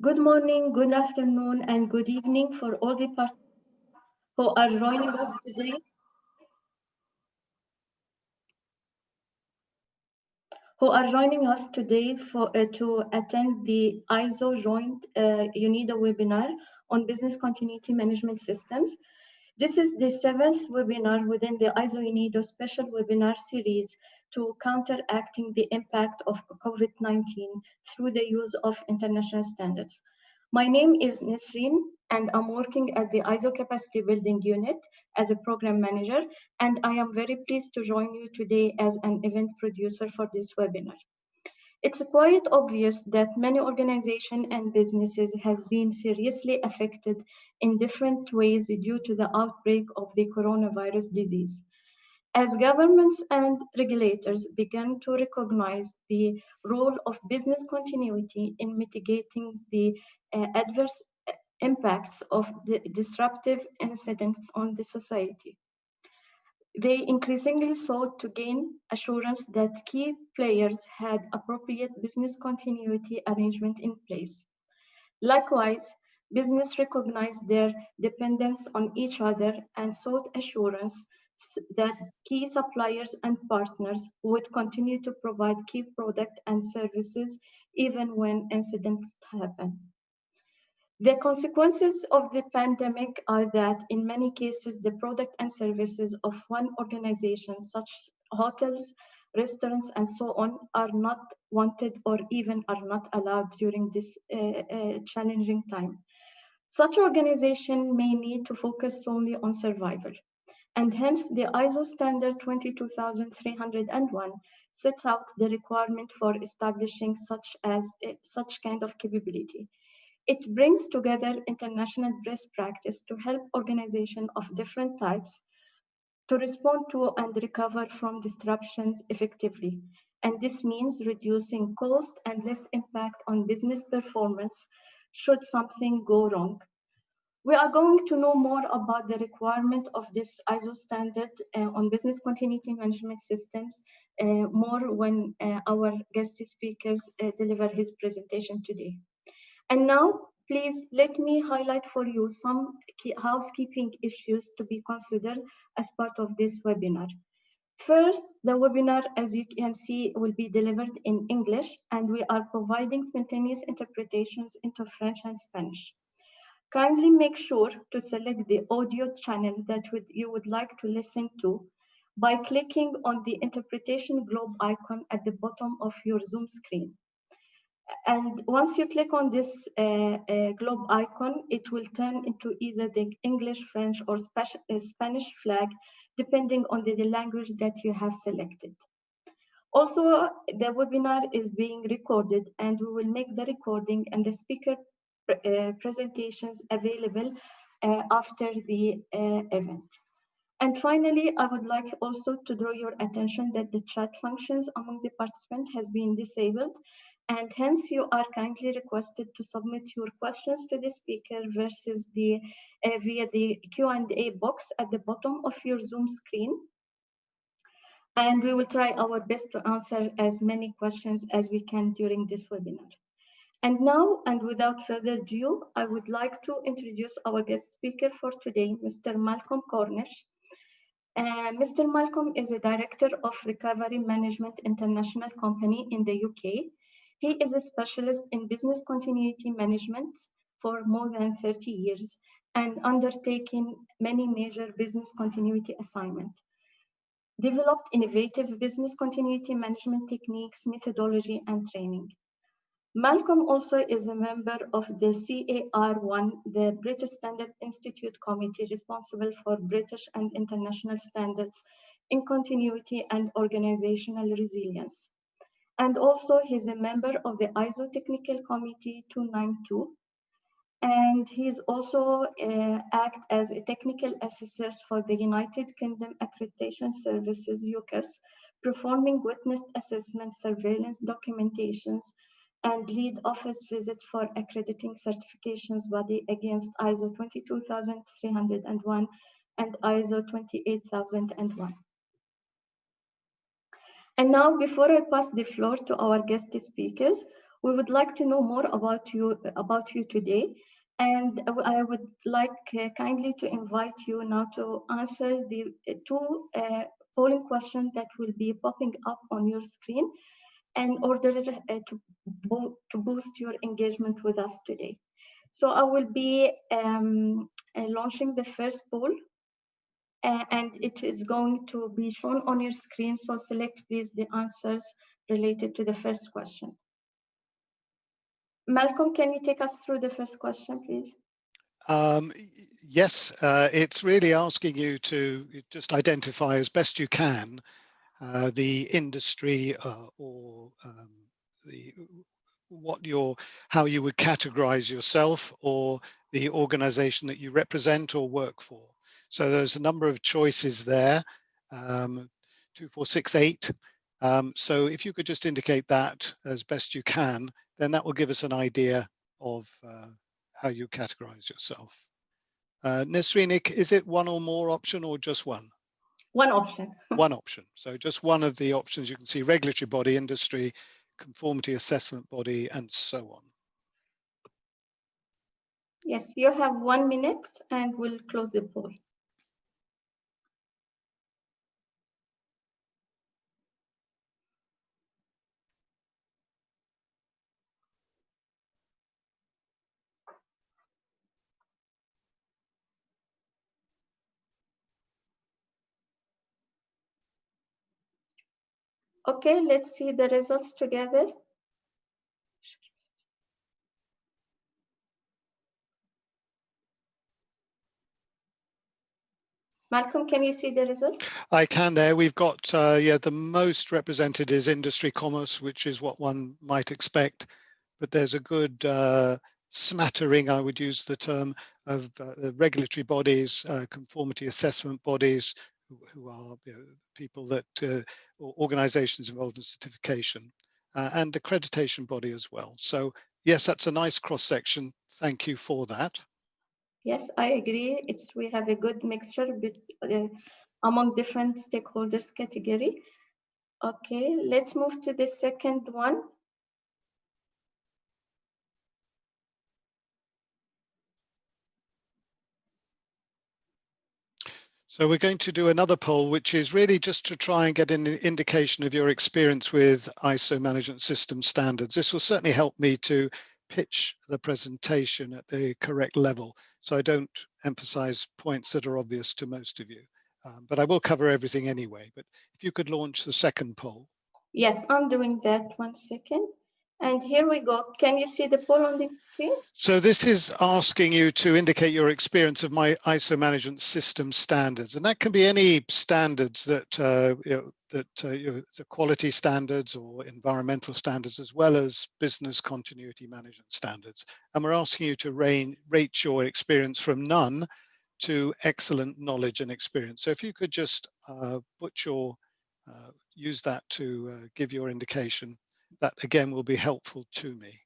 Good morning, good afternoon, and good evening for all the participants who are joining us today. To attend the ISO joint UNIDO webinar on business continuity management systems. This is the seventh webinar within the ISO UNIDO special webinar series to counteracting the impact of COVID-19 through the use of international standards. My name is Nisreen, and I'm working at the ISO Capacity Building Unit as a program manager, and I am very pleased to join you today as an event producer for this webinar. It's quite obvious that many organizations and businesses has been seriously affected in different ways due to the outbreak of the coronavirus disease. As governments and regulators began to recognize the role of business continuity in mitigating the adverse impacts of the disruptive incidents on the society, they increasingly sought to gain assurance that key players had appropriate business continuity arrangement in place. Likewise, business recognized their dependence on each other and sought assurance that key suppliers and partners would continue to provide key products and services even when incidents happen. The consequences of the pandemic are that in many cases, the product and services of one organization, such hotels, restaurants, and so on, are not wanted or even are not allowed during this challenging time. Such organization may need to focus solely on survival. And hence, the ISO standard 22301 sets out the requirement for establishing such kind of capability. It brings together international best practice to help organizations of different types to respond to and recover from disruptions effectively. And this means reducing cost and less impact on business performance should something go wrong. We are going to know more about the requirement of this ISO standard on business continuity management systems more when our guest speakers deliver his presentation today. And now, please let me highlight for you some key housekeeping issues to be considered as part of this webinar. First, the webinar, as you can see, will be delivered in English, and we are providing simultaneous interpretations into French and Spanish. Kindly make sure to select the audio channel that you would like to listen to by clicking on the interpretation globe icon at the bottom of your Zoom screen. And once you click on this globe icon, it will turn into either the English, French, or Spanish flag, depending on the language that you have selected. Also, the webinar is being recorded, and we will make the recording and the speaker presentations available after the event. And finally, I would like also to draw your attention that the chat functions among the participants has been disabled, and hence you are kindly requested to submit your questions to the speaker versus via the Q&A box at the bottom of your Zoom screen. And we will try our best to answer as many questions as we can during this webinar. And now, and without further ado, I would like to introduce our guest speaker for today, Mr. Malcolm Cornish. Mr. Malcolm is a director of Recovery Management International Company in the UK. He is a specialist in business continuity management for more than 30 years and undertaking many major business continuity assignments. Developed innovative business continuity management techniques, methodology, and training. Malcolm also is a member of the CAR1, the British Standard Institute Committee responsible for British and international standards in continuity and organizational resilience. And also he's a member of the ISO Technical Committee 292. And he's also act as a technical assessor for the United Kingdom Accreditation Services, UCAS, performing witness assessment, surveillance documentations, and lead office visits for accrediting certifications body against ISO 22301 and ISO 28001. And now, before I pass the floor to our guest speakers, We would like to know more about you today, and I would like kindly to invite you now to answer the two polling questions that will be popping up on your screen in order to boost your engagement with us today. So I will be launching the first poll, and it is going to be shown on your screen. So select please the answers related to the first question. Malcolm, can you take us through the first question, please? Yes, it's really asking you to just identify as best you can the industry or how you would categorize yourself or the organization that you represent or work for. So there's a number of choices there, 2, 4, 6, 8. So if you could just indicate that as best you can, then that will give us an idea of how you categorize yourself. Nesreen, is it one or more option or just one? One option. One option. So just one of the options. You can see regulatory body, industry, conformity assessment body, and so on. Yes, you have 1 minute and we'll close the poll. Okay, let's see the results together. Malcolm, can you see the results? I can there. We've got, the most represented is industry commerce, which is what one might expect. But there's a good smattering, I would use the term, of the regulatory bodies, conformity assessment bodies, who are people that, or organizations involved in certification, and accreditation body as well. So yes, that's a nice cross-section. Thank you for that. Yes, I agree. We have a good mixture among different stakeholders category. Okay, let's move to the second one. So we're going to do another poll, which is really just to try and get an indication of your experience with ISO management system standards. This will certainly help me to pitch the presentation at the correct level, so I don't emphasize points that are obvious to most of you. But I will cover everything anyway. But if you could launch the second poll. Yes, I'm doing that. 1 second. And here we go. Can you see the poll on the screen? So this is asking you to indicate your experience of my ISO management system standards, and that can be any standards that the quality standards or environmental standards, as well as business continuity management standards. And we're asking you to rate your experience from none to excellent knowledge and experience. So if you could just use that to give your indication, that again will be helpful to me.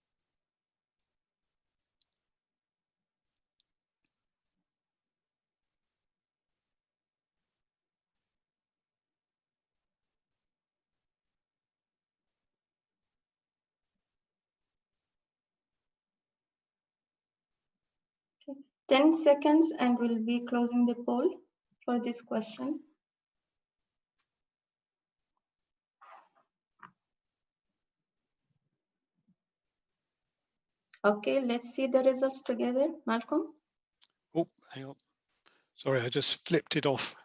Okay. 10 seconds and we'll be closing the poll for this question. Okay, let's see the results together. Malcolm? Oh, hang on. Sorry, I just flipped it off.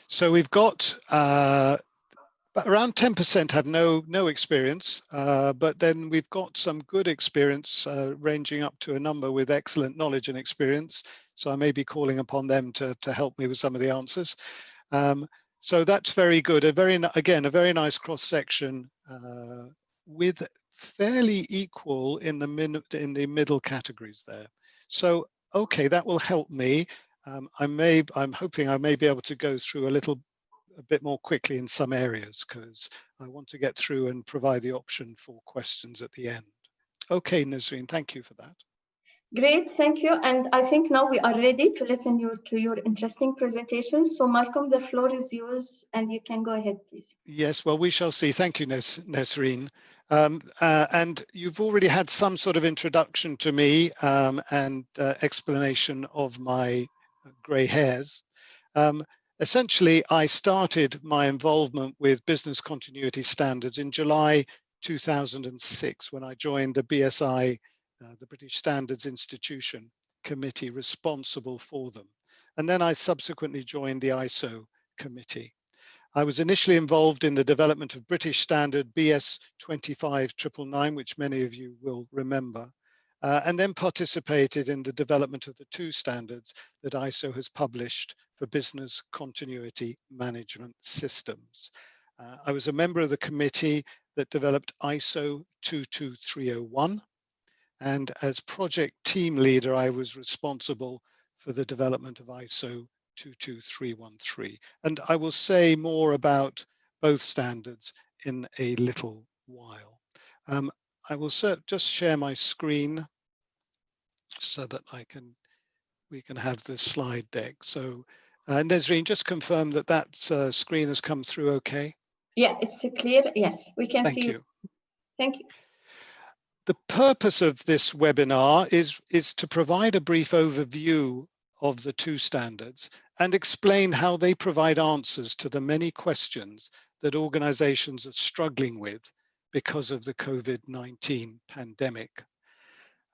So we've got around 10% have no experience, but then we've got some good experience ranging up to a number with excellent knowledge and experience. So I may be calling upon them to help me with some of the answers. So that's very good. A very nice cross section with fairly equal in the middle categories there. So okay, that will help me. I'm hoping I may be able to go through a bit more quickly in some areas, because I want to get through and provide the option for questions at the end. Okay, Nesreen, thank you for that. Great, thank you. And I think now we are ready to listen to your interesting presentation. So Malcolm, the floor is yours and you can go ahead, please. Yes, well, we shall see. Thank you, Nesreen. And you've already had some sort of introduction to me and explanation of my grey hairs. Essentially, I started my involvement with business continuity standards in July 2006 when I joined the BSI, the British Standards Institution committee responsible for them. And then I subsequently joined the ISO committee. I was initially involved in the development of British standard BS 25999, which many of you will remember, and then participated in the development of the two standards that ISO has published for business continuity management systems. I was a member of the committee that developed ISO 22301, and as project team leader, I was responsible for the development of ISO 22313. And I will say more about both standards in a little while. I will just share my screen so that we can have this slide deck. So Nesreen, just confirm that that screen has come through okay? Yeah, it's clear. Yes, we can see. Thank you. Thank you. The purpose of this webinar is to provide a brief overview of the two standards and explain how they provide answers to the many questions that organizations are struggling with because of the COVID-19 pandemic.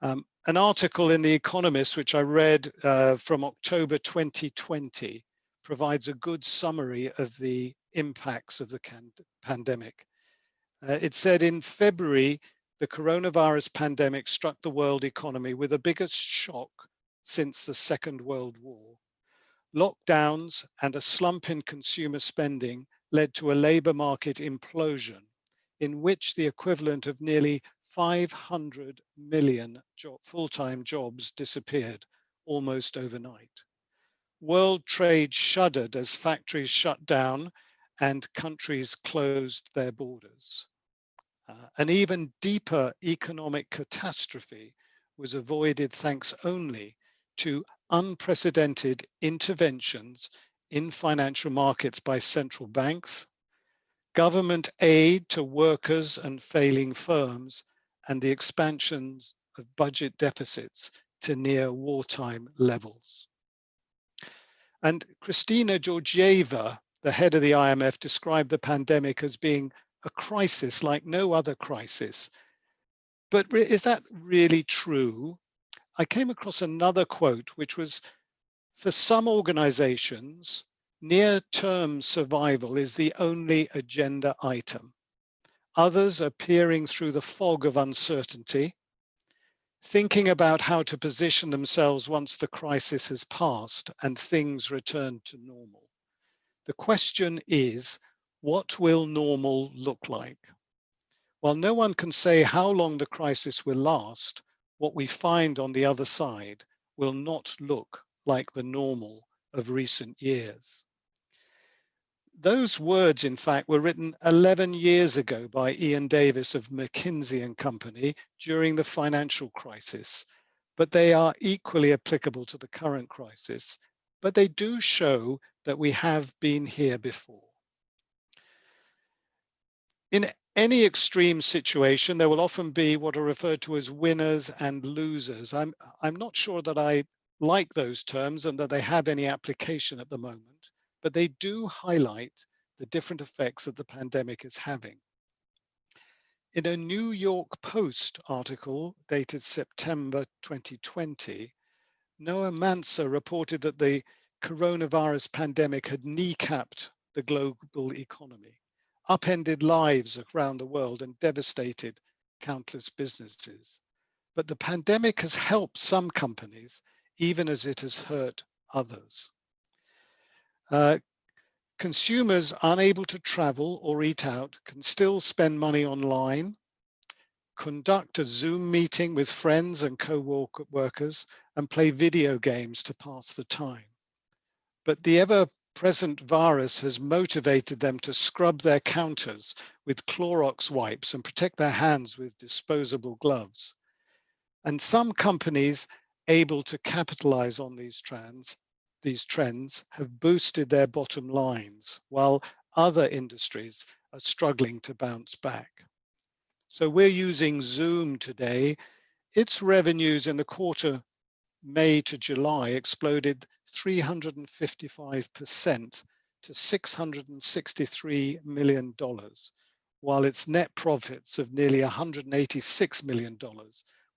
An article in The Economist, which I read from October 2020, provides a good summary of the impacts of the pandemic. It said in February, the coronavirus pandemic struck the world economy with the biggest shock since the Second World War. Lockdowns and a slump in consumer spending led to a labor market implosion in which the equivalent of nearly 500 million full-time jobs disappeared almost overnight. World trade shuddered as factories shut down and countries closed their borders. An even deeper economic catastrophe was avoided thanks only to unprecedented interventions in financial markets by central banks, government aid to workers and failing firms, and the expansions of budget deficits to near wartime levels. And Kristina Georgieva, the head of the IMF, described the pandemic as being a crisis like no other crisis. But is that really true? I came across another quote, which was, for some organizations, near-term survival is the only agenda item. Others are peering through the fog of uncertainty, thinking about how to position themselves once the crisis has passed and things return to normal. The question is, what will normal look like? While no one can say how long the crisis will last, what we find on the other side will not look like the normal of recent years. Those words, in fact, were written 11 years ago by Ian Davis of McKinsey & Company during the financial crisis, but they are equally applicable to the current crisis, but they do show that we have been here before. In any extreme situation, there will often be what are referred to as winners and losers. I'm not sure that I like those terms and that they have any application at the moment, but they do highlight the different effects that the pandemic is having. In a New York Post article dated September 2020, Noah Manser reported that the coronavirus pandemic had kneecapped the global economy, upended lives around the world, and devastated countless businesses. But the pandemic has helped some companies, even as it has hurt others. Consumers unable to travel or eat out can still spend money online, conduct a Zoom meeting with friends and co-workers, and play video games to pass the time. But the ever-present virus has motivated them to scrub their counters with Clorox wipes and protect their hands with disposable gloves. And some companies able to capitalize on these trends have boosted their bottom lines, while other industries are struggling to bounce back. So we're using Zoom today. Its revenues in the quarter May to July exploded 355% to $663 million, while its net profits of nearly $186 million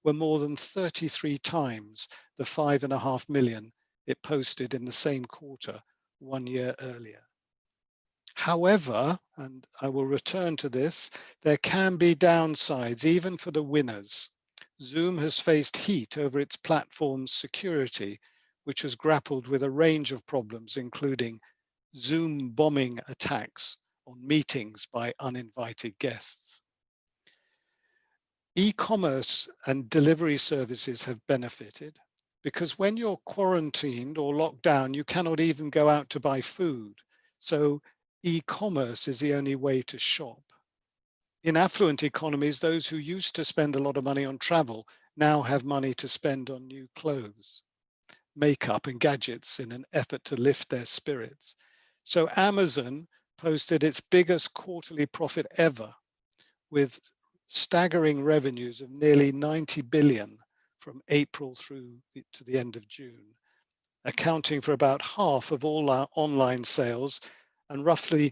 were more than 33 times the $5.5 million it posted in the same quarter 1 year earlier. However, and I will return to this, there can be downsides even for the winners. Zoom has faced heat over its platform's security, which has grappled with a range of problems, including Zoom bombing attacks on meetings by uninvited guests. E-commerce and delivery services have benefited because when you're quarantined or locked down, you cannot even go out to buy food. So e-commerce is the only way to shop. In affluent economies, those who used to spend a lot of money on travel now have money to spend on new clothes, makeup, and gadgets in an effort to lift their spirits. So Amazon posted its biggest quarterly profit ever, with staggering revenues of nearly 90 billion from April through to the end of June, accounting for about half of all our online sales and roughly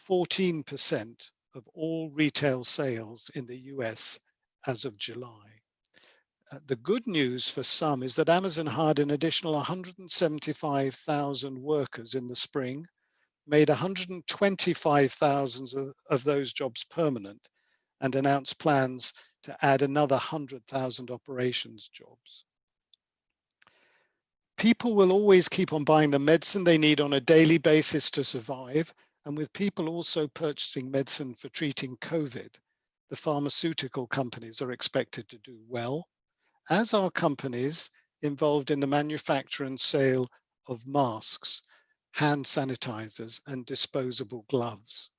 14% of all retail sales in the US as of July. The good news for some is that Amazon hired an additional 175,000 workers in the spring, made 125,000 of those jobs permanent, and announced plans to add another 100,000 operations jobs. People will always keep on buying the medicine they need on a daily basis to survive, and with people also purchasing medicine for treating COVID, the pharmaceutical companies are expected to do well, as are companies involved in the manufacture and sale of masks, hand sanitizers, and disposable gloves.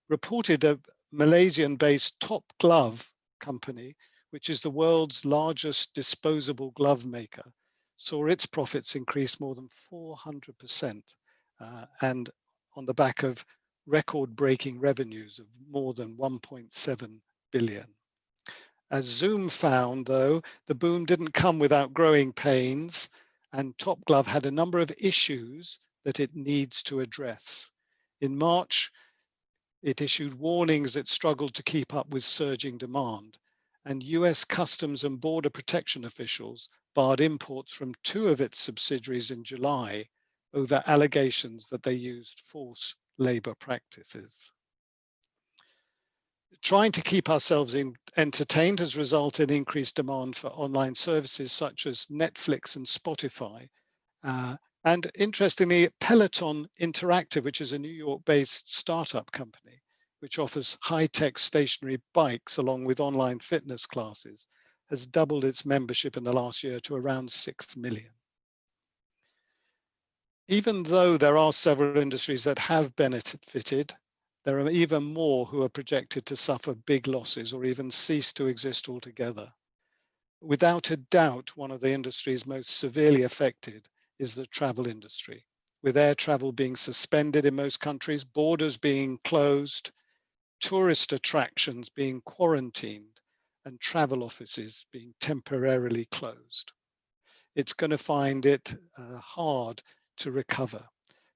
Reported a Malaysian-based Top Glove company, which is the world's largest disposable glove maker, saw its profits increase more than 400%, and on the back of record-breaking revenues of more than 1.7 billion. As Zoom found, though, the boom didn't come without growing pains, and Top Glove had a number of issues that it needs to address. In March, it issued warnings it struggled to keep up with surging demand, and US Customs and Border Protection officials barred imports from 2 of its subsidiaries in July over allegations that they used forced labor practices. Trying to keep ourselves entertained has resulted in increased demand for online services such as Netflix and Spotify. And interestingly, Peloton Interactive, which is a New York-based startup company, which offers high-tech stationary bikes along with online fitness classes, has doubled its membership in the last year to around 6 million. Even though there are several industries that have benefited, there are even more who are projected to suffer big losses or even cease to exist altogether. Without a doubt, one of the industries most severely affected is the travel industry, with air travel being suspended in most countries, borders being closed, tourist attractions being quarantined, and travel offices being temporarily closed. It's going to find it hard to recover.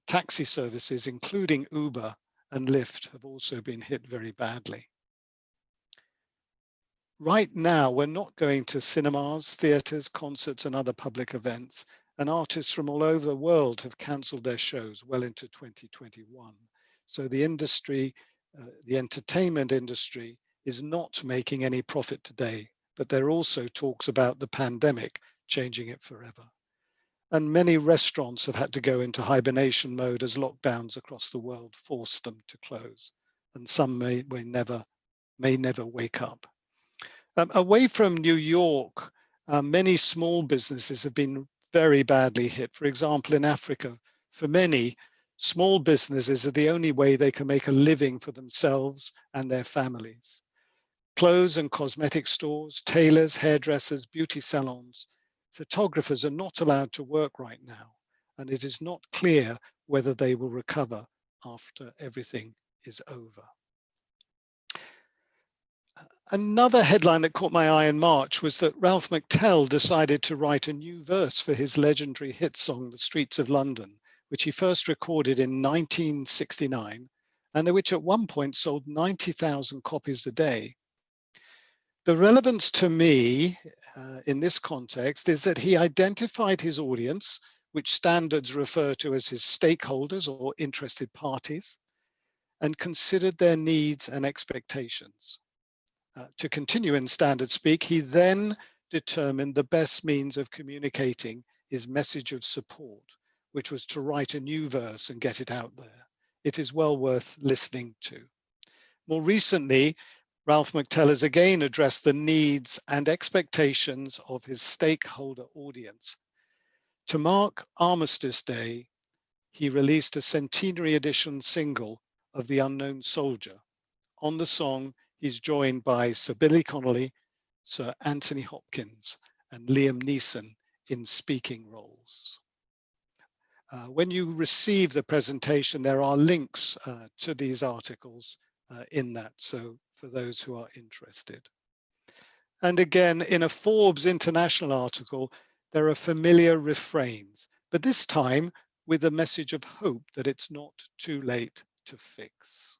Taxi services, including Uber and Lyft, have also been hit very badly. Right now, we're not going to cinemas, theaters, concerts, and other public events, and artists from all over the world have cancelled their shows well into 2021. So the industry, the entertainment industry, is not making any profit today, but there are also talks about the pandemic changing it forever. And many restaurants have had to go into hibernation mode as lockdowns across the world forced them to close, and some may never wake up. Away from New York, many small businesses have been very badly hit. For example, in Africa, for many, small businesses are the only way they can make a living for themselves and their families. Clothes and cosmetic stores, tailors, hairdressers, beauty salons, photographers are not allowed to work right now, and it is not clear whether they will recover after everything is over. Another headline that caught my eye in March was that Ralph McTell decided to write a new verse for his legendary hit song, The Streets of London, which he first recorded in 1969, and which at one point sold 90,000 copies a day. The relevance to me in this context is that he identified his audience, which standards refer to as his stakeholders or interested parties, and considered their needs and expectations. To continue in standard speak, he then determined the best means of communicating his message of support, which was to write a new verse and get it out there. It is well worth listening to. More recently, Ralph McTell has again addressed the needs and expectations of his stakeholder audience. To mark Armistice Day, he released a centenary edition single of The Unknown Soldier. On the song, he's joined by Sir Billy Connolly, Sir Anthony Hopkins, and Liam Neeson in speaking roles. When you receive the presentation, there are links to these articles in that, so for those who are interested. And again, in a Forbes International article, there are familiar refrains, but this time with a message of hope that it's not too late to fix.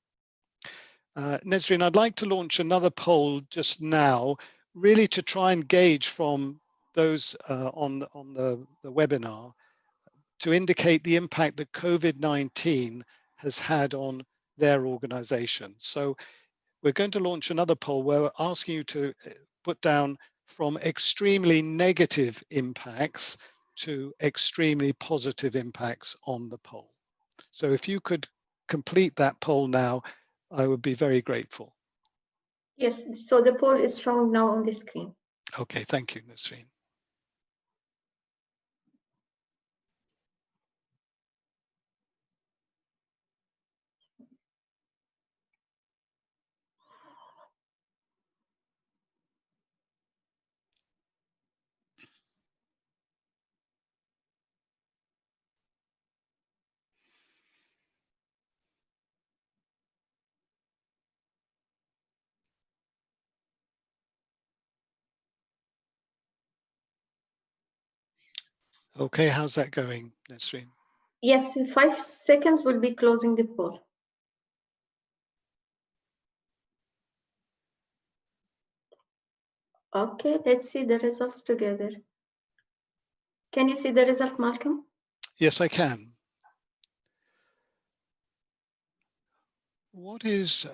Nesreen, I'd like to launch another poll just now, really to try and gauge from those on the webinar to indicate the impact that COVID-19 has had on their organization. So we're going to launch another poll where we're asking you to put down from extremely negative impacts to extremely positive impacts on the poll. So if you could complete that poll now, I would be very grateful. Yes, so the poll is shown now on the screen. Okay, thank you, Nesreen. Okay, how's that going, Nesreen? Yes, in 5 seconds we'll be closing the poll. Okay, let's see the results together. Can you see the result, Malcolm? Yes, I can. What is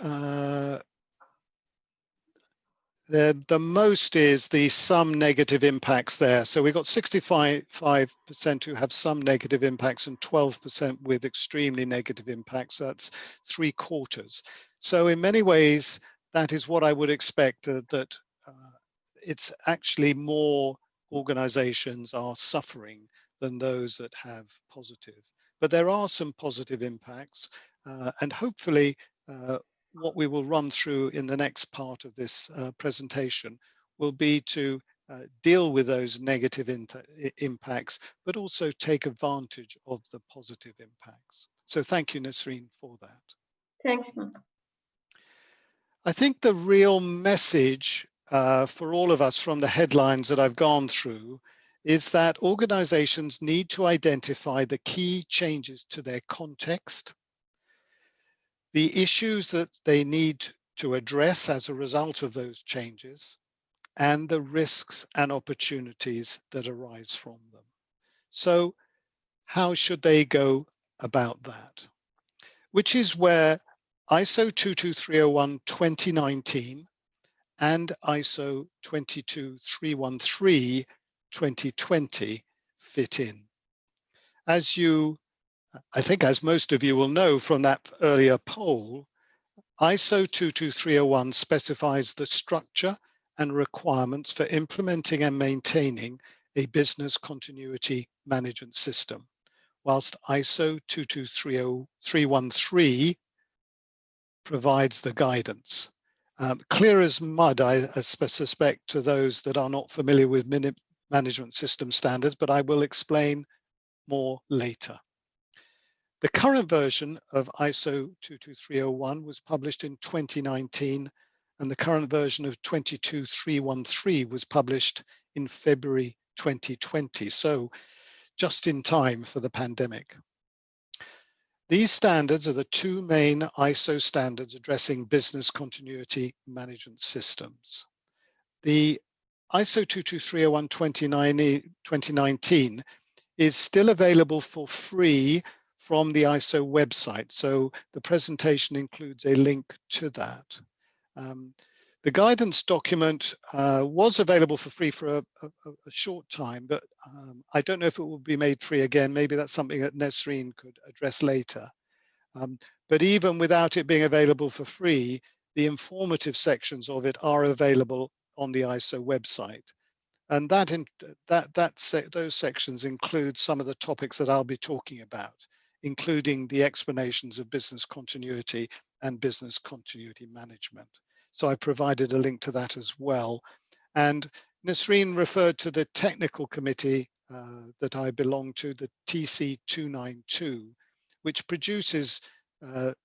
the most is the some negative impacts there. So we've got 65% who have some negative impacts and 12% with extremely negative impacts. That's 3/4. So in many ways, that is what I would expect, that it's actually more organizations are suffering than those that have positive. But there are some positive impacts, and hopefully what we will run through in the next part of this presentation will be to deal with those negative impacts, but also take advantage of the positive impacts. So thank you, Nesreen, for that. Thanks, Malcolm. I think the real message for all of us from the headlines that I've gone through is that organizations need to identify the key changes to their context, the issues that they need to address as a result of those changes, and the risks and opportunities that arise from them. So how should they go about that? Which is where ISO 22301 2019 and ISO 22313 2020 fit in. I think as most of you will know from that earlier poll, ISO 22301 specifies the structure and requirements for implementing and maintaining a business continuity management system, whilst ISO 22313 provides the guidance. Clear as mud, I suspect, to those that are not familiar with management system standards, but I will explain more later. The current version of ISO 22301 was published in 2019 and the current version of 22313 was published in February 2020, so just in time for the pandemic. These standards are the two main ISO standards addressing business continuity management systems. The ISO 22301 2019 is still available for free from the ISO website, so the presentation includes a link to that. The guidance document was available for free for a short time, but I don't know if it will be made free again. Maybe that's something that Nesreen could address later. But even without it being available for free, the informative sections of it are available on the ISO website. And those sections include some of the topics that I'll be talking about, including the explanations of business continuity and business continuity management. So I provided a link to that as well. And Nesreen referred to the technical committee that I belong to, the TC292, which produces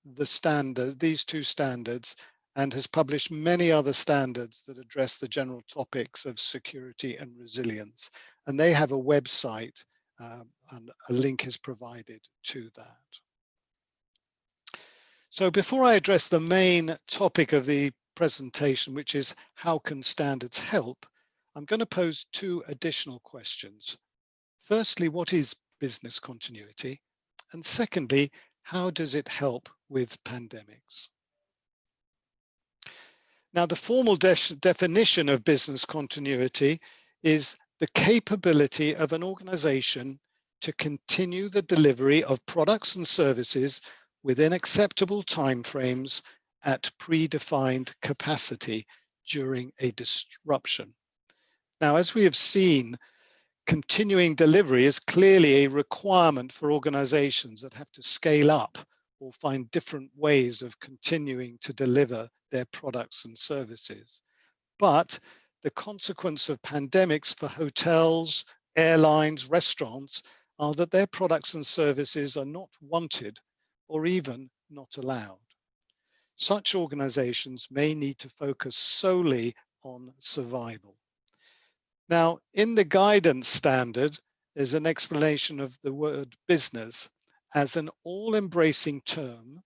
these two standards and has published many other standards that address the general topics of security and resilience. And they have a website and a link is provided to that. So before I address the main topic of the presentation, which is how can standards help, I'm going to pose two additional questions. Firstly, what is business continuity? And secondly, how does it help with pandemics? Now, the formal definition of business continuity is the capability of an organization to continue the delivery of products and services within acceptable timeframes at predefined capacity during a disruption. Now, as we have seen, continuing delivery is clearly a requirement for organizations that have to scale up or find different ways of continuing to deliver their products and services. But the consequence of pandemics for hotels, airlines, restaurants are that their products and services are not wanted or even not allowed. Such organizations may need to focus solely on survival. Now, in the guidance standard, there's an explanation of the word business as an all-embracing term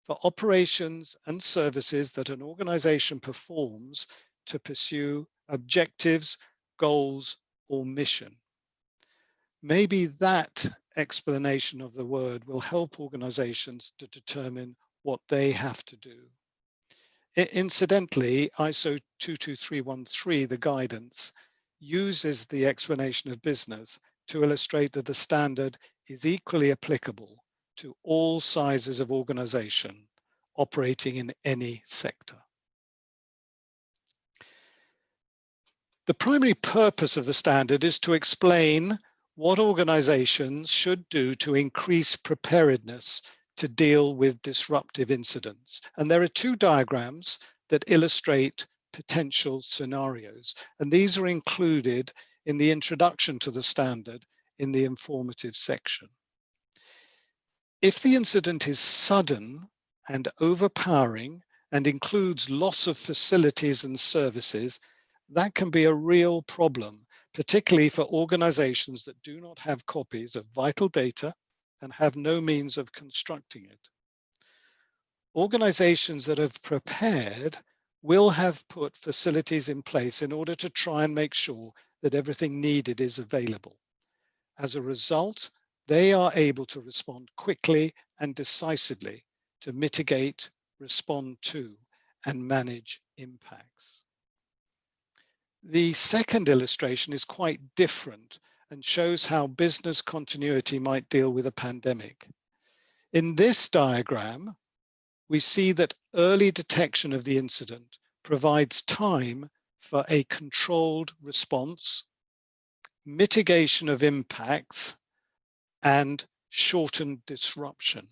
for operations and services that an organization performs to pursue objectives, goals, or mission. Maybe that explanation of the word will help organizations to determine what they have to do. Incidentally, ISO 22313, the guidance, uses the explanation of business to illustrate that the standard is equally applicable to all sizes of organization operating in any sector. The primary purpose of the standard is to explain what organizations should do to increase preparedness to deal with disruptive incidents. And there are two diagrams that illustrate potential scenarios, and these are included in the introduction to the standard in the informative section. If the incident is sudden and overpowering and includes loss of facilities and services, that can be a real problem, particularly for organizations that do not have copies of vital data and have no means of constructing it. Organizations that have prepared will have put facilities in place in order to try and make sure that everything needed is available. As a result, they are able to respond quickly and decisively to mitigate, respond to, and manage impacts. The second illustration is quite different and shows how business continuity might deal with a pandemic. In this diagram, we see that early detection of the incident provides time for a controlled response, mitigation of impacts, and shortened disruption.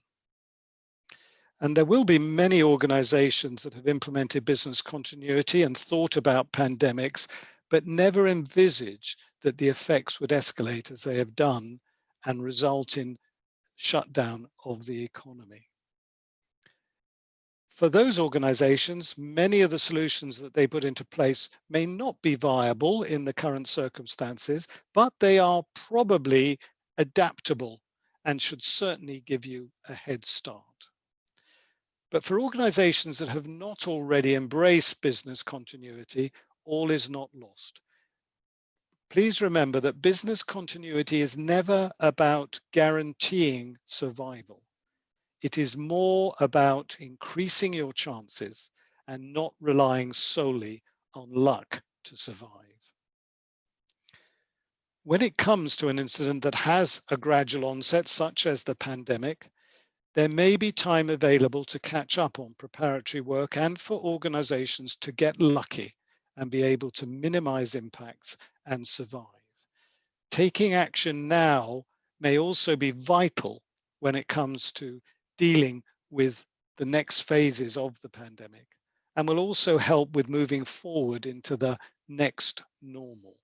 And there will be many organizations that have implemented business continuity and thought about pandemics, but never envisaged that the effects would escalate as they have done and result in shutdown of the economy. For those organizations, many of the solutions that they put into place may not be viable in the current circumstances, but they are probably adaptable and should certainly give you a head start. But for organizations that have not already embraced business continuity, all is not lost. Please remember that business continuity is never about guaranteeing survival. It is more about increasing your chances and not relying solely on luck to survive. When it comes to an incident that has a gradual onset, such as the pandemic, there may be time available to catch up on preparatory work and for organizations to get lucky and be able to minimize impacts and survive. Taking action now may also be vital when it comes to dealing with the next phases of the pandemic and will also help with moving forward into the next normal.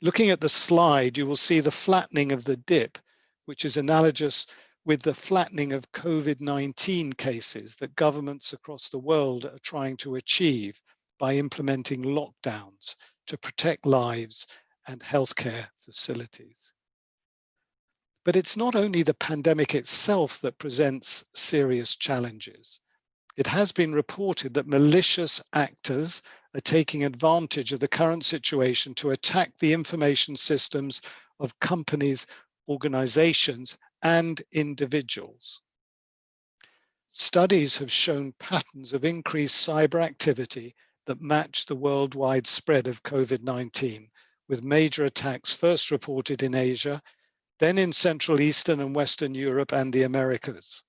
Looking at the slide, you will see the flattening of the dip, which is analogous with the flattening of COVID-19 cases that governments across the world are trying to achieve by implementing lockdowns to protect lives and healthcare facilities. But it's not only the pandemic itself that presents serious challenges. It has been reported that malicious actors are taking advantage of the current situation to attack the information systems of companies, organizations, and individuals. Studies have shown patterns of increased cyber activity that match the worldwide spread of COVID-19, with major attacks first reported in Asia, then in Central, Eastern, and Western Europe and the Americas.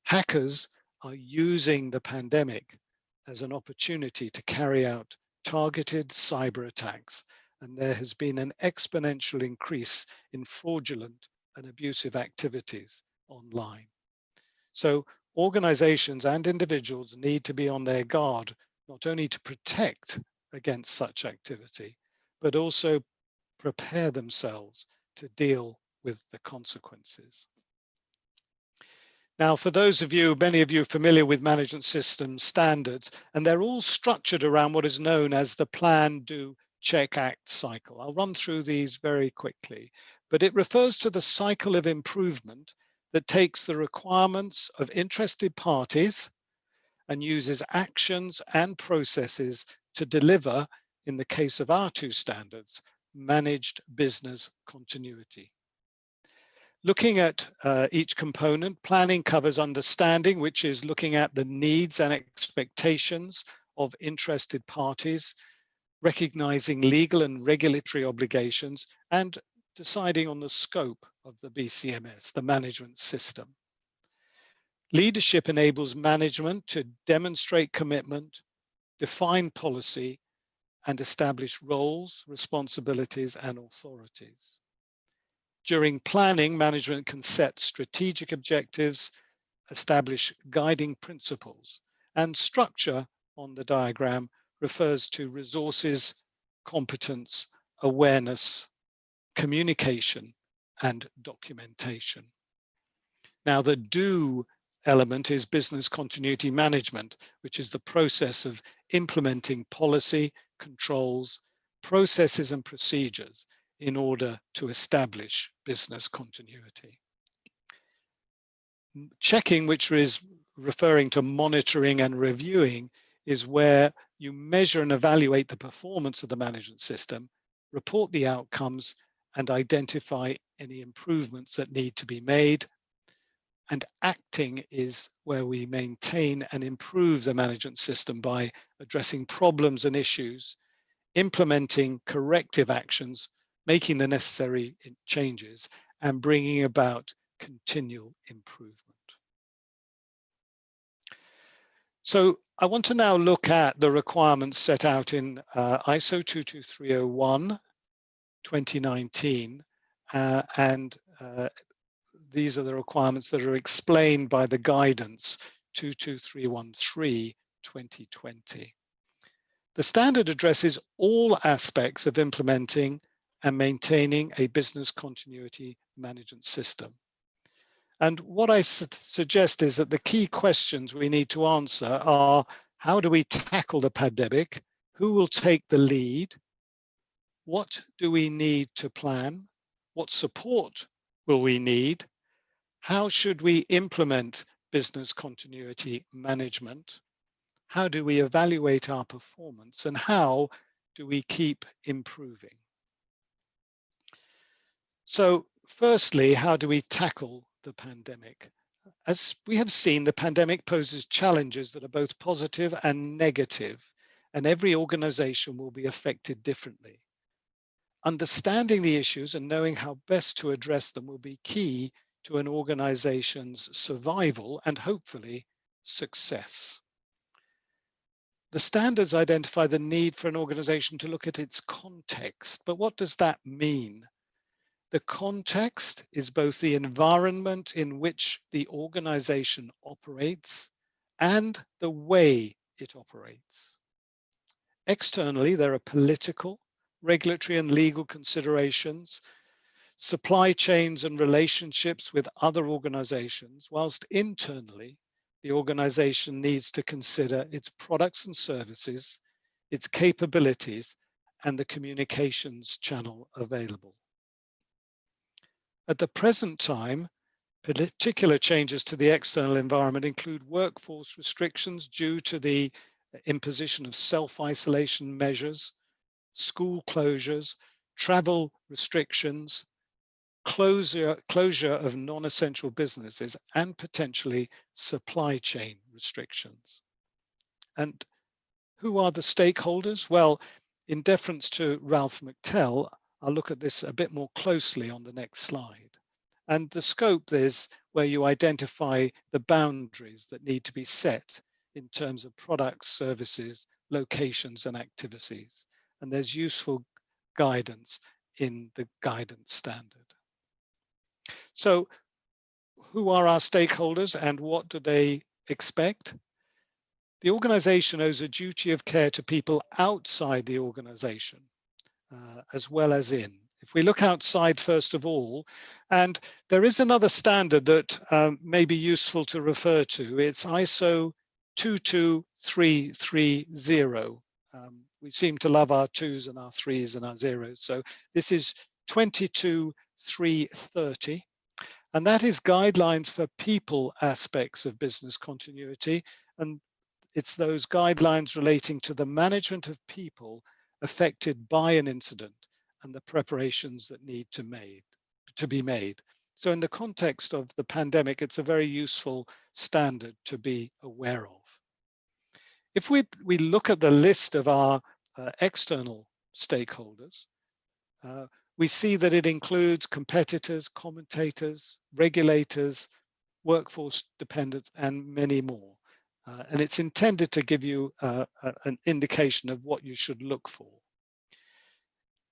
Hackers are using the pandemic as an opportunity to carry out targeted cyber attacks, and there has been an exponential increase in fraudulent and abusive activities online. So organizations and individuals need to be on their guard, not only to protect against such activity, but also prepare themselves to deal with the consequences. Now, for those of you, many of you familiar with management system standards, and they're all structured around what is known as the plan, do, check, act cycle. I'll run through these very quickly, but it refers to the cycle of improvement that takes the requirements of interested parties and uses actions and processes to deliver, in the case of our two standards, managed business continuity. Looking at each component, planning covers understanding, which is looking at the needs and expectations of interested parties, recognizing legal and regulatory obligations, and deciding on the scope of the BCMS, the management system. Leadership enables management to demonstrate commitment, define policy, and establish roles, responsibilities, and authorities. During planning, management can set strategic objectives, establish guiding principles, and structure on the diagram refers to resources, competence, awareness, communication, and documentation. Now, the do element is business continuity management, which is the process of implementing policy, controls, processes, and procedures in order to establish business continuity. Checking, which is referring to monitoring and reviewing, is where you measure and evaluate the performance of the management system, report the outcomes, and identify any improvements that need to be made. And acting is where we maintain and improve the management system by addressing problems and issues, implementing corrective actions, making the necessary changes, and bringing about continual improvement. So I want to now look at the requirements set out in ISO 22301 2019, and these are the requirements that are explained by the guidance 22313 2020. The standard addresses all aspects of implementing and maintaining a business continuity management system. And what I suggest is that the key questions we need to answer are, how do we tackle the pandemic? Who will take the lead? What do we need to plan? What support will we need? How should we implement business continuity management? How do we evaluate our performance? And how do we keep improving? So firstly, how do we tackle the pandemic? As we have seen, the pandemic poses challenges that are both positive and negative, and every organization will be affected differently. Understanding the issues and knowing how best to address them will be key to an organization's survival and hopefully success. The standards identify the need for an organization to look at its context, but what does that mean? The context is both the environment in which the organization operates and the way it operates. Externally, there are political, regulatory and legal considerations, supply chains and relationships with other organizations, whilst internally, the organization needs to consider its products and services, its capabilities, and the communications channel available. At the present time, particular changes to the external environment include workforce restrictions due to the imposition of self-isolation measures, school closures, travel restrictions, closure of non-essential businesses, and potentially supply chain restrictions. And who are the stakeholders? Well, in deference to Ralph McTell, I'll look at this a bit more closely on the next slide. And the scope is where you identify the boundaries that need to be set in terms of products, services, locations, and activities. And there's useful guidance in the guidance standard. So who are our stakeholders and what do they expect? The organization owes a duty of care to people outside the organization, as well as in. If we look outside first of all, and there is another standard that may be useful to refer to, it's ISO 22330. We seem to love our 2s and our 3s and our 0s. So this is 22330. And that is guidelines for people aspects of business continuity. And it's those guidelines relating to the management of people affected by an incident and the preparations that need to be made. So in the context of the pandemic, it's a very useful standard to be aware of. If we look at the list of our external stakeholders, we see that it includes competitors, commentators, regulators, workforce dependents, and many more. And it's intended to give you an indication of what you should look for.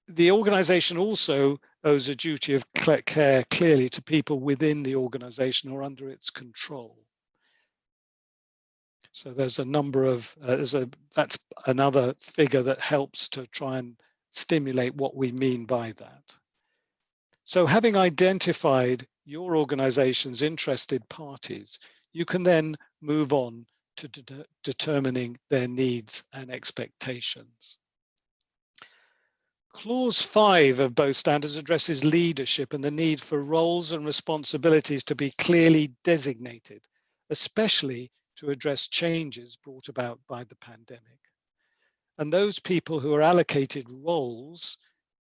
The organization also owes a duty of care clearly to people within the organization or under its control. So there's a number of, that's another figure that helps to try and stimulate what we mean by that. So having identified your organization's interested parties, you can then move on to determining their needs and expectations. Clause 5 of both standards addresses leadership and the need for roles and responsibilities to be clearly designated, especially to address changes brought about by the pandemic. And those people who are allocated roles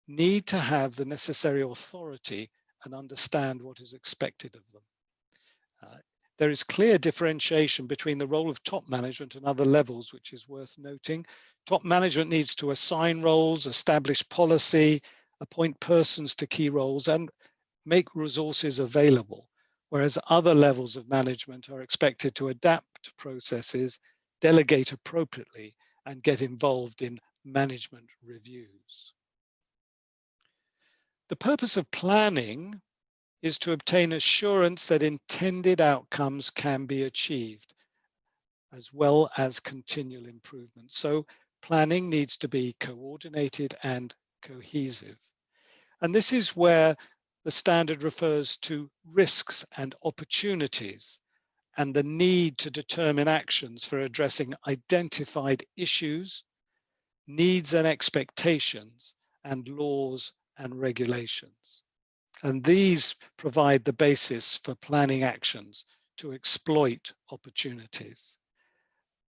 need to have the necessary authority and understand what is expected of them. There is clear differentiation between the role of top management and other levels, which is worth noting. Top management needs to assign roles, establish policy, appoint persons to key roles, and make resources available, whereas other levels of management are expected to adapt processes, delegate appropriately, and get involved in management reviews. The purpose of planning is to obtain assurance that intended outcomes can be achieved, as well as continual improvement. So planning needs to be coordinated and cohesive. And this is where the standard refers to risks and opportunities and the need to determine actions for addressing identified issues, needs and expectations, and laws and regulations. And these provide the basis for planning actions to exploit opportunities.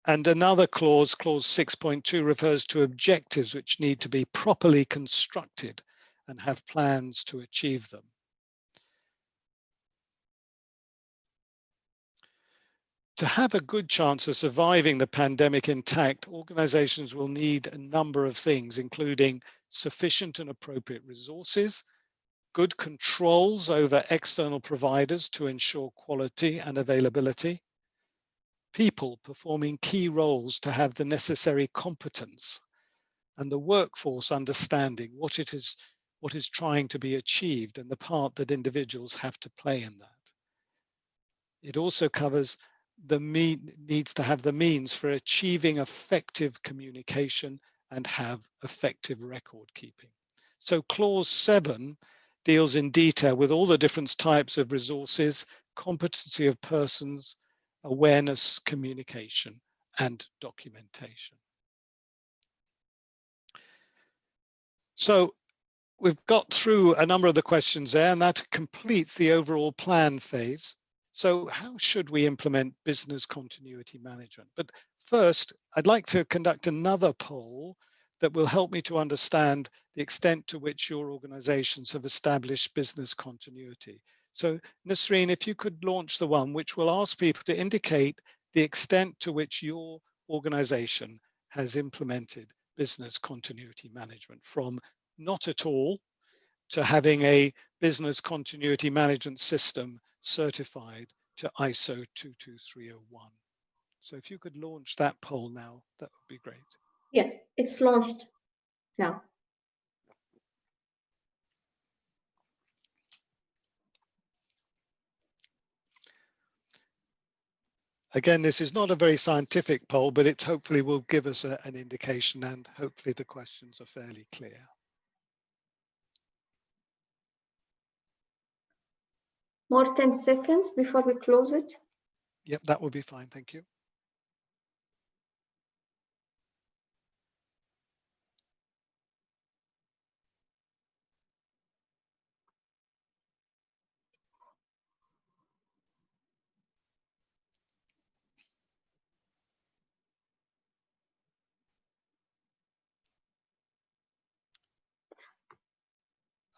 And another clause, clause 6.2, refers to objectives which need to be properly constructed and have plans to achieve them. To have a good chance of surviving the pandemic intact, organizations will need a number of things, including sufficient and appropriate resources, good controls over external providers to ensure quality and availability, people performing key roles to have the necessary competence, and the workforce understanding what is trying to be achieved and the part that individuals have to play in that. It also covers needs to have the means for achieving effective communication and have effective record keeping. So clause 7 deals in detail with all the different types of resources, competency of persons, awareness, communication, and documentation. So we've got through a number of the questions there, and that completes the overall plan phase. So how should we implement business continuity management? But first, I'd like to conduct another poll that will help me to understand the extent to which your organizations have established business continuity. So Nasreen, if you could launch the one which will ask people to indicate the extent to which your organization has implemented business continuity management, from not at all to having a business continuity management system certified to ISO 22301. So if you could launch that poll now, that would be great. Yeah, it's launched now. Again, this is not a very scientific poll, but it hopefully will give us an indication, and hopefully the questions are fairly clear. More 10 seconds before we close it. Yep, that will be fine. Thank you.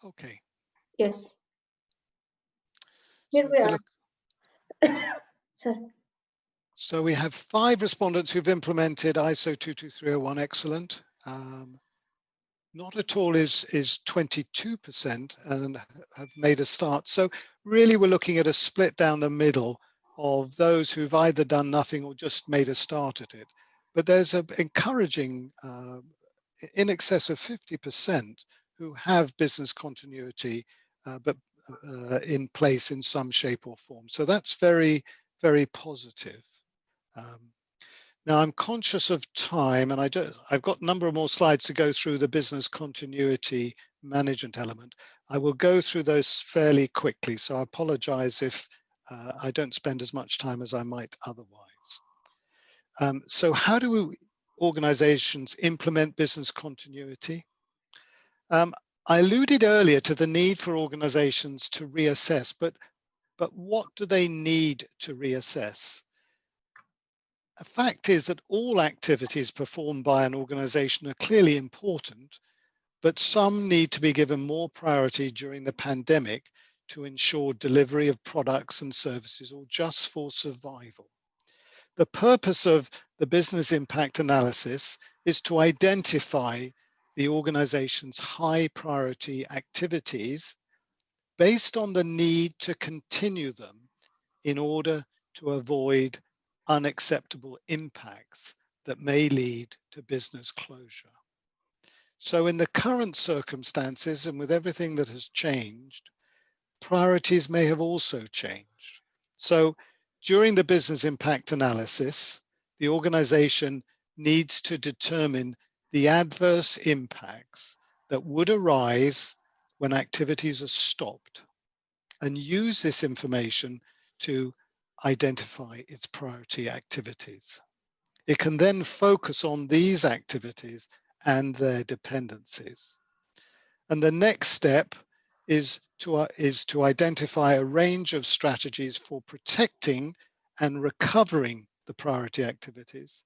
Okay. Yes. Here So we are. Sorry. So we have 5 respondents who've implemented ISO 22301. Excellent. Not at all is 22% and have made a start. So really we're looking at a split down the middle of those who've either done nothing or just made a start at it. But there's an encouraging in excess of 50% who have business continuity, but in place in some shape or form. So that's very, very positive. Now I'm conscious of time, and I've got a number of more slides to go through the business continuity management element. I will go through those fairly quickly, so I apologize if I don't spend as much time as I might otherwise. So how do organizations implement business continuity? I alluded earlier to the need for organizations to reassess, but what do they need to reassess? A fact is that all activities performed by an organization are clearly important, but some need to be given more priority during the pandemic to ensure delivery of products and services or just for survival. The purpose of the business impact analysis is to identify the organization's high priority activities based on the need to continue them in order to avoid unacceptable impacts that may lead to business closure. So in the current circumstances and with everything that has changed, priorities may have also changed. So during the business impact analysis, the organization needs to determine the adverse impacts that would arise when activities are stopped and use this information to identify its priority activities. It can then focus on these activities and their dependencies. And the next step is to identify a range of strategies for protecting and recovering the priority activities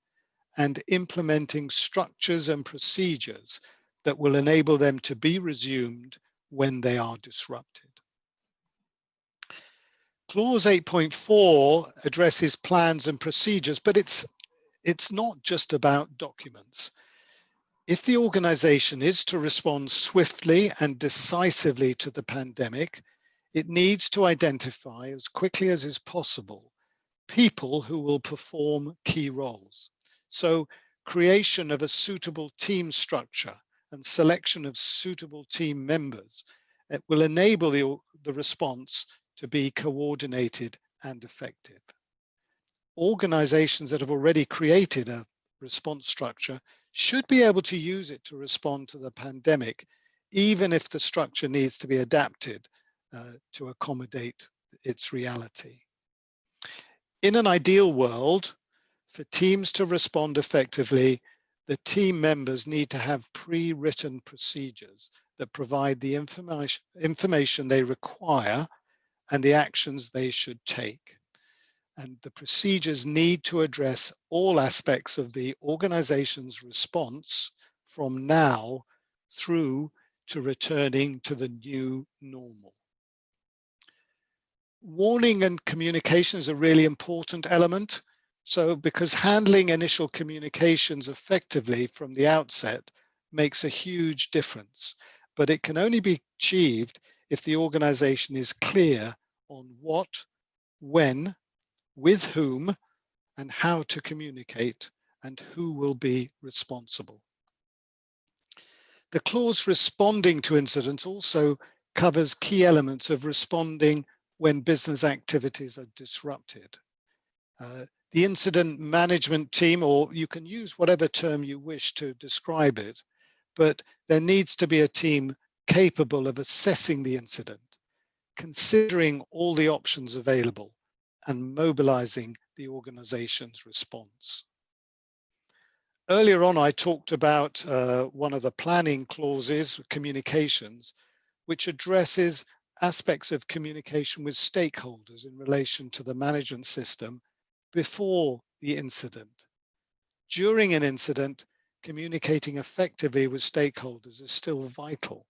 and implementing structures and procedures that will enable them to be resumed when they are disrupted. Clause 8.4 addresses plans and procedures, but it's not just about documents. If the organization is to respond swiftly and decisively to the pandemic, it needs to identify as quickly as is possible people who will perform key roles. So creation of a suitable team structure and selection of suitable team members, it will enable the response to be coordinated and effective. Organizations that have already created a response structure should be able to use it to respond to the pandemic, even if the structure needs to be adapted to accommodate its reality. In an ideal world, for teams to respond effectively, the team members need to have pre-written procedures that provide the information they require and the actions they should take. And the procedures need to address all aspects of the organization's response from now through to returning to the new normal. Warning and communication is a really important element. So because handling initial communications effectively from the outset makes a huge difference, but it can only be achieved if the organization is clear on what, when, with whom, and how to communicate, and who will be responsible. The clause responding to incidents also covers key elements of responding when business activities are disrupted. The incident management team, or you can use whatever term you wish to describe it, but there needs to be a team capable of assessing the incident, considering all the options available, and mobilizing the organization's response. Earlier on, I talked about one of the planning clauses, communications, which addresses aspects of communication with stakeholders in relation to the management system before the incident. During an incident, communicating effectively with stakeholders is still vital,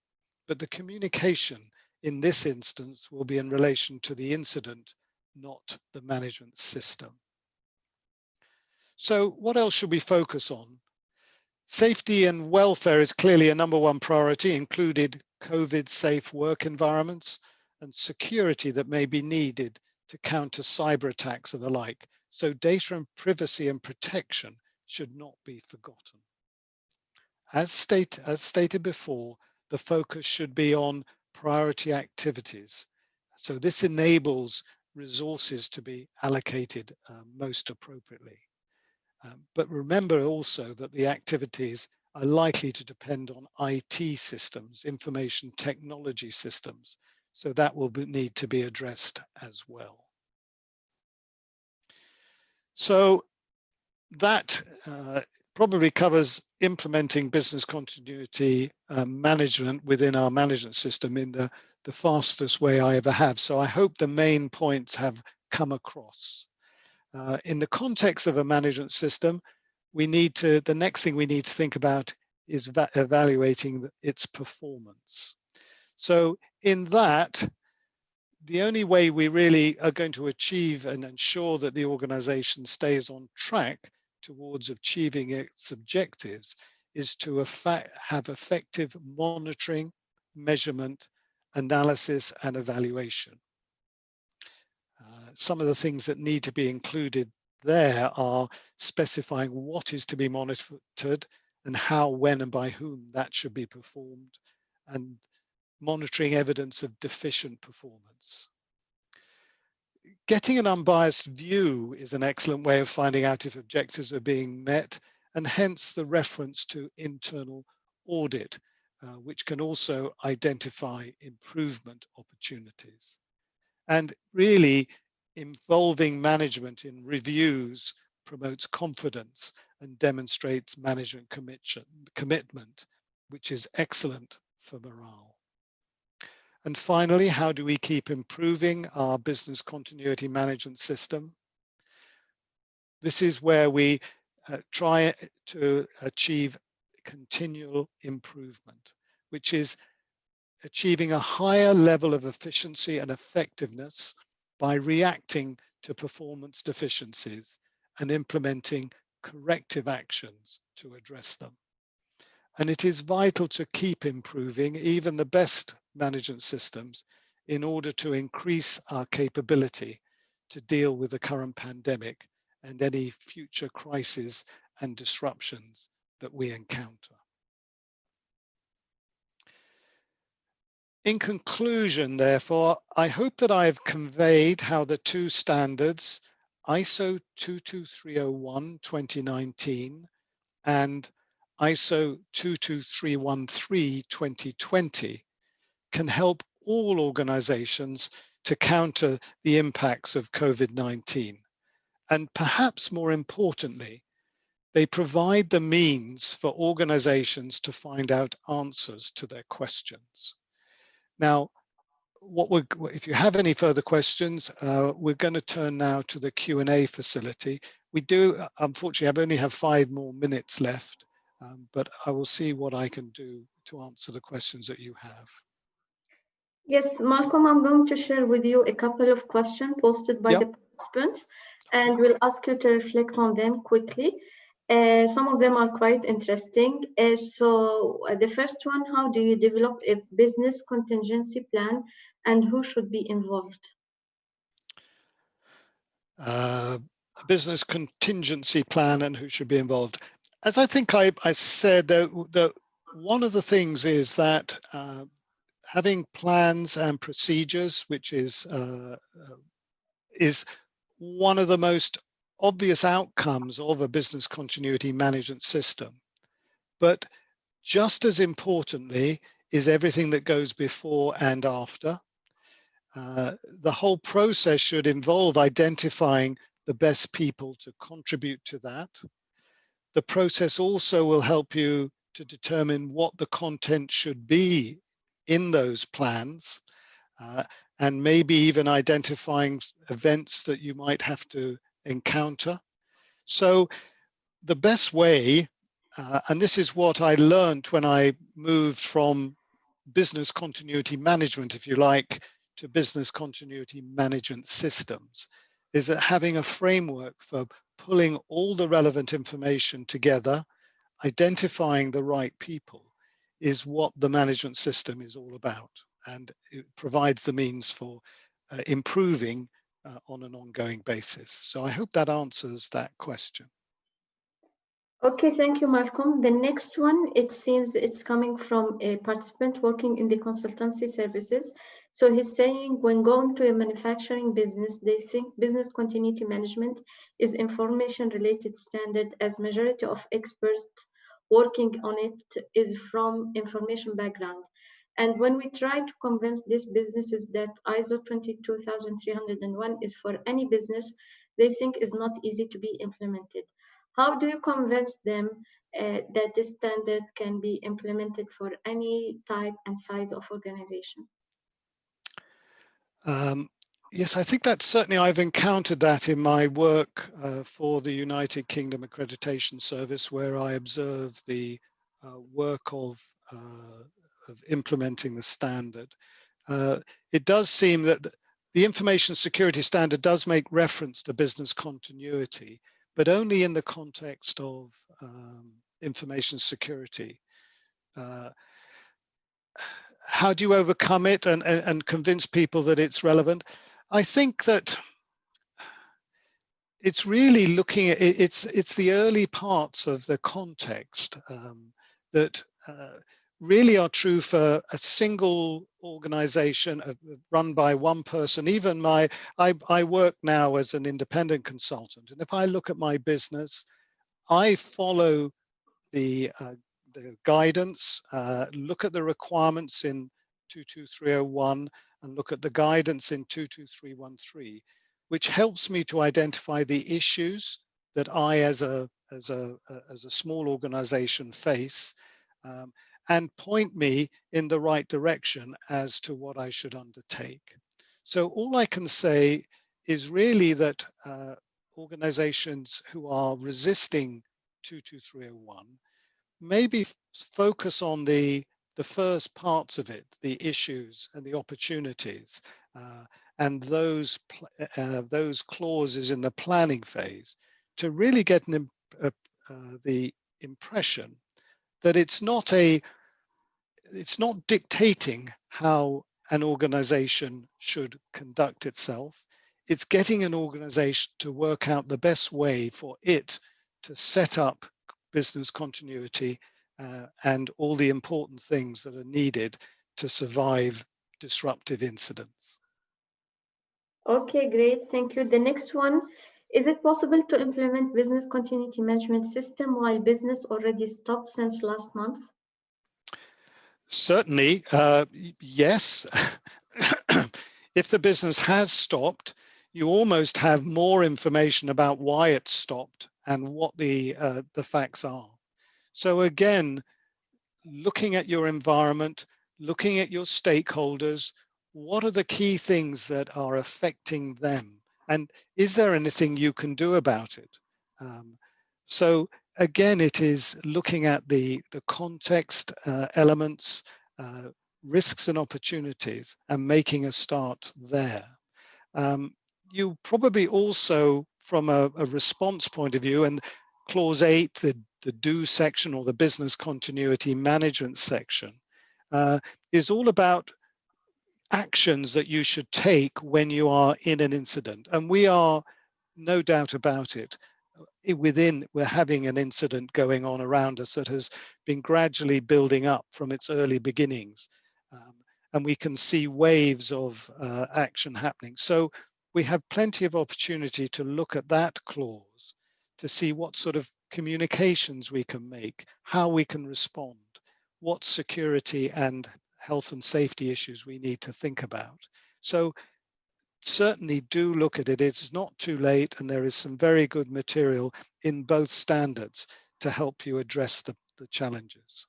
but the communication in this instance will be in relation to the incident, not the management system. So what else should we focus on? Safety and welfare is clearly a #1 priority, included COVID-safe work environments and security that may be needed to counter cyber attacks and the like. So data and privacy and protection should not be forgotten. As stated before, the focus should be on priority activities. So this enables resources to be allocated most appropriately. But remember also that the activities are likely to depend on IT systems, information technology systems. So that will need to be addressed as well. So that probably covers implementing business continuity management within our management system in the fastest way I ever have. So I hope the main points have come across. In the context of a management system, the next thing we need to think about is evaluating its performance. So in that, the only way we really are going to achieve and ensure that the organization stays on track towards achieving its objectives is to have effective monitoring, measurement, analysis, and evaluation. Some of the things that need to be included there are specifying what is to be monitored and how, when, and by whom that should be performed, and monitoring evidence of deficient performance. Getting an unbiased view is an excellent way of finding out if objectives are being met, and hence the reference to internal audit, which can also identify improvement opportunities. And really, involving management in reviews promotes confidence and demonstrates management commitment, which is excellent for morale. And finally, how do we keep improving our business continuity management system? This is where we try to achieve continual improvement, which is achieving a higher level of efficiency and effectiveness by reacting to performance deficiencies and implementing corrective actions to address them. And it is vital to keep improving even the best management systems in order to increase our capability to deal with the current pandemic and any future crises and disruptions that we encounter. In conclusion, therefore, I hope that I have conveyed how the two standards, ISO 22301-2019 and ISO 22313-2020, can help all organizations to counter the impacts of COVID-19. And perhaps more importantly, they provide the means for organizations to find out answers to their questions. Now, if you have any further questions, we're going to turn now to the Q&A facility. We do, unfortunately, only have 5 more minutes left, but I will see what I can do to answer the questions that you have. Yes, Malcolm, I'm going to share with you a couple of questions posted by the participants, and we'll ask you to reflect on them quickly. Some of them are quite interesting. So the first one, how do you develop a business contingency plan and who should be involved? A business contingency plan and who should be involved. As I think I said, that one of the things is that having plans and procedures, which is one of the most obvious outcomes of a business continuity management system. But just as importantly is everything that goes before and after. The whole process should involve identifying the best people to contribute to that. The process also will help you to determine what the content should be in those plans, and maybe even identifying events that you might have to encounter. So the best way, and this is what I learned when I moved from business continuity management, if you like, to business continuity management systems, is that having a framework for pulling all the relevant information together, identifying the right people, is what the management system is all about. And it provides the means for improving on an ongoing basis. So I hope that answers that question. Okay, thank you, Malcolm. The next one, it seems it's coming from a participant working in the consultancy services. So he's saying when going to a manufacturing business, they think business continuity management is information related standard, as majority of experts working on it is from information background. And when we try to convince these businesses that ISO 22301 is for any business, they think is not easy to be implemented. How do you convince them that this standard can be implemented for any type and size of organization? Yes, I think that certainly I've encountered that in my work for the United Kingdom Accreditation Service, where I observe the work of implementing the standard. It does seem that the information security standard does make reference to business continuity, but only in the context of information security. How do you overcome it and convince people that it's relevant? I think that it's really looking at it's the early parts of the context that really are true for a single organization run by one person. Even I work now as an independent consultant, and if I look at my business, I follow the the guidance, look at the requirements in 22301 and look at the guidance in 22313, which helps me to identify the issues that I, as a small organization, face, and point me in the right direction as to what I should undertake. So all I can say is really that organizations who are resisting 22301 maybe focus on the first parts of it, the issues and the opportunities, and those clauses in the planning phase, to really get the impression that it's not dictating how an organization should conduct itself. It's getting an organization to work out the best way for it to set up business continuity and all the important things that are needed to survive disruptive incidents. Okay, great. Thank you. The next one, is it possible to implement business continuity management system while business already stopped since last month? Certainly, yes. If the business has stopped, you almost have more information about why it stopped and what the facts are. So again, looking at your environment, looking at your stakeholders, what are the key things that are affecting them? And is there anything you can do about it? So again, it is looking at the context elements, risks and opportunities, and making a start there. You probably also, from a response point of view, and clause 8, the do section, or the business continuity management section, is all about actions that you should take when you are in an incident. And we are, no doubt about it, we're having an incident going on around us that has been gradually building up from its early beginnings. And we can see waves of action happening. So we have plenty of opportunity to look at that clause to see what sort of communications we can make, how we can respond, what security and health and safety issues we need to think about. So certainly do look at it. It's not too late, and there is some very good material in both standards to help you address the challenges.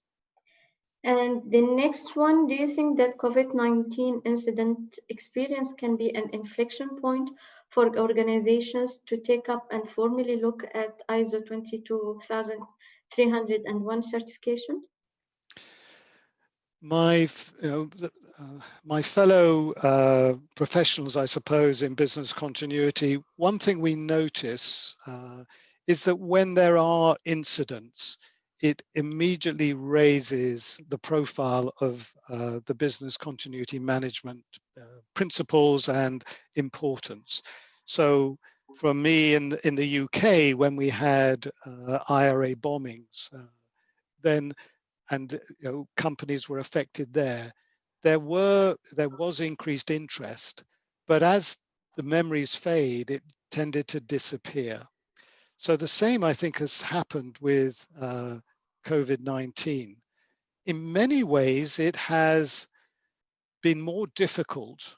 And the next one, do you think that COVID-19 incident experience can be an inflection point for organizations to take up and formally look at ISO 22301 certification? My fellow professionals, I suppose, in business continuity, one thing we notice is that when there are incidents, it immediately raises the profile of the business continuity management principles and importance. So for me in the UK, when we had IRA bombings, then and companies were affected there was increased interest, but as the memories fade, it tended to disappear. So the same, I think, has happened with COVID-19. In many ways, it has been more difficult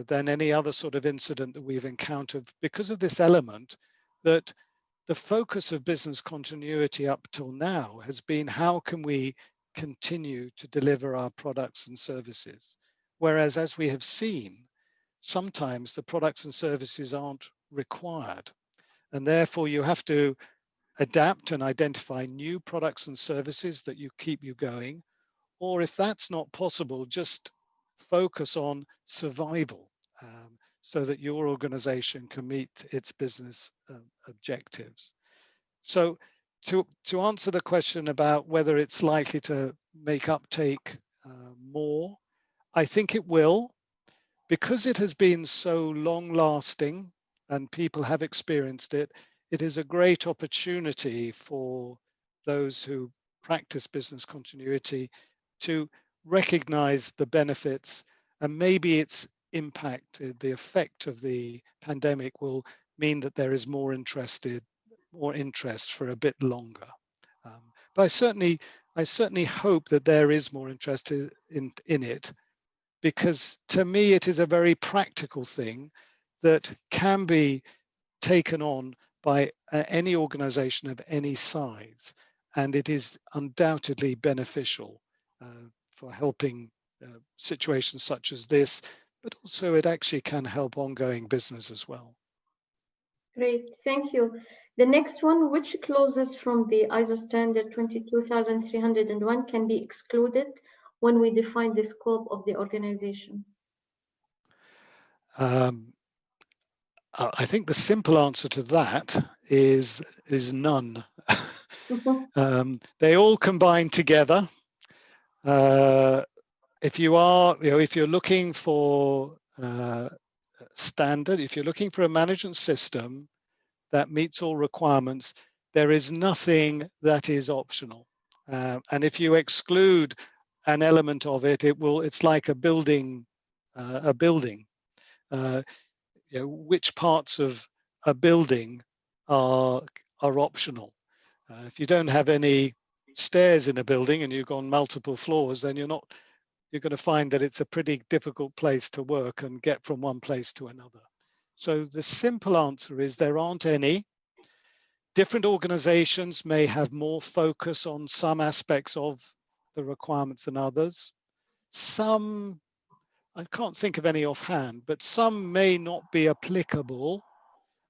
than any other sort of incident that we've encountered, because of this element that the focus of business continuity up till now has been how can we continue to deliver our products and services. Whereas, as we have seen, sometimes the products and services aren't required. And therefore you have to adapt and identify new products and services that you keep you going. Or if that's not possible, just focus on survival so that your organization can meet its business objectives. So to answer the question about whether it's likely to make uptake more, I think it will, because it has been so long lasting and people have experienced it. It is a great opportunity for those who practice business continuity to recognize the benefits, and maybe its impact, the effect of the pandemic will mean that there is more interest for a bit longer. But I certainly I certainly hope that there is more interest in it, because to me it is a very practical thing that can be taken on by any organization of any size, and it is undoubtedly beneficial for helping situations such as this, but also it actually can help ongoing business as well. Great, thank you. The next one, which clauses from the ISO standard 22301 can be excluded when we define the scope of the organization? I think the simple answer to that is none. They all combine together. If you're looking for standard, if you're looking for a management system that meets all requirements, there is nothing that is optional. And if you exclude an element of it, it's like a building. Which parts of a building are optional? If you don't have any stairs in a building and you've got multiple floors, then you're going to find that it's a pretty difficult place to work and get from one place to another. So the simple answer is there aren't any. Different organizations may have more focus on some aspects of the requirements than others. Some, I can't think of any offhand, but some may not be applicable,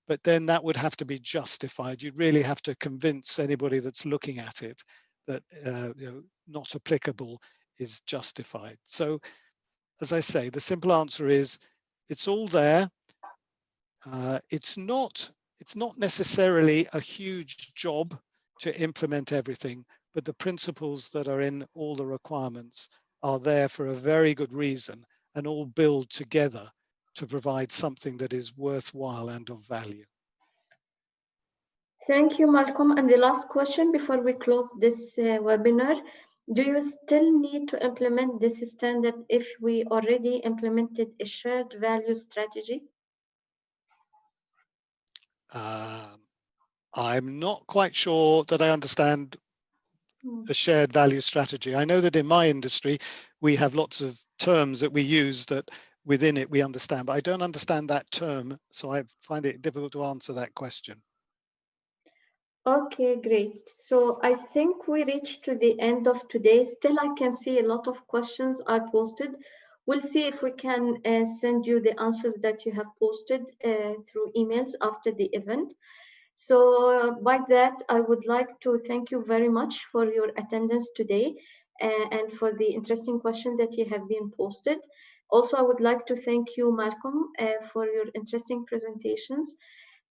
but then that would have to be justified. You'd really have to convince anybody that's looking at it that not applicable is justified. So as I say, the simple answer is it's all there. It's not necessarily a huge job to implement everything, but the principles that are in all the requirements are there for a very good reason and all build together to provide something that is worthwhile and of value. Thank you, Malcolm. And the last question before we close this webinar, do you still need to implement this standard if we already implemented a shared value strategy? I'm not quite sure that I understand a shared value strategy. I know that in my industry, we have lots of terms that we use that within it we understand, but I don't understand that term, so I find it difficult to answer that question. Okay, great. So I think we reached to the end of today. Still, I can see a lot of questions are posted. We'll see if we can send you the answers that you have posted through emails after the event. So by that, I would like to thank you very much for your attendance today and for the interesting questions that you have been posted. Also, I would like to thank you, Malcolm, for your interesting presentations.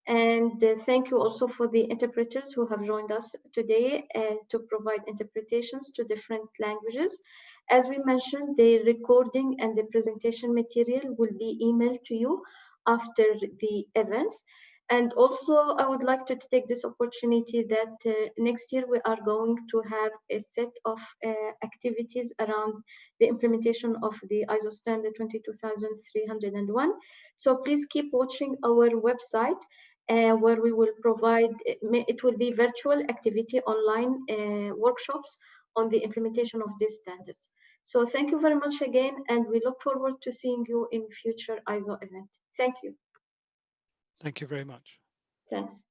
And thank you also for the interpreters who have joined us today to provide interpretations to different languages. As we mentioned, the recording and the presentation material will be emailed to you after the events. And also, I would like to take this opportunity that next year we are going to have a set of activities around the implementation of the ISO standard 22301. So please keep watching our website where we will provide, it will be virtual activity online workshops on the implementation of these standards. So thank you very much again, and we look forward to seeing you in future ISO event. Thank you. Thank you very much. Thanks.